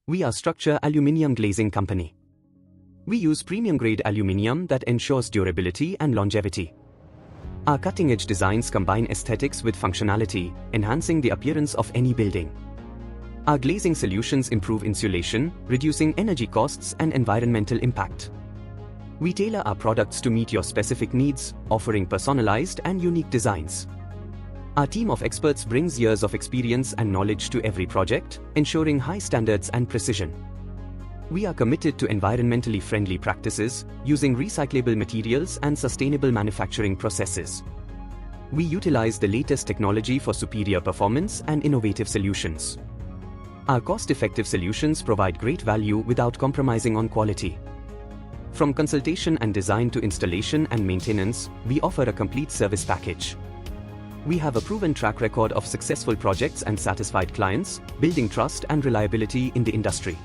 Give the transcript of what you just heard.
We are Structure Aluminium Glazing Company. We use premium-grade aluminium that ensures durability and longevity. Our cutting-edge designs combine aesthetics with functionality, enhancing the appearance of any building. Our glazing solutions improve insulation, reducing energy costs and environmental impact. We tailor our products to meet your specific needs, offering personalized and unique designs. Our team of experts brings years of experience and knowledge to every project, ensuring high standards and precision. We are committed to environmentally friendly practices, using recyclable materials and sustainable manufacturing processes. We utilize the latest technology for superior performance and innovative solutions. Our cost-effective solutions provide great value without compromising on quality. From consultation and design to installation and maintenance, we offer a complete service package. We have a proven track record of successful projects and satisfied clients, building trust and reliability in the industry.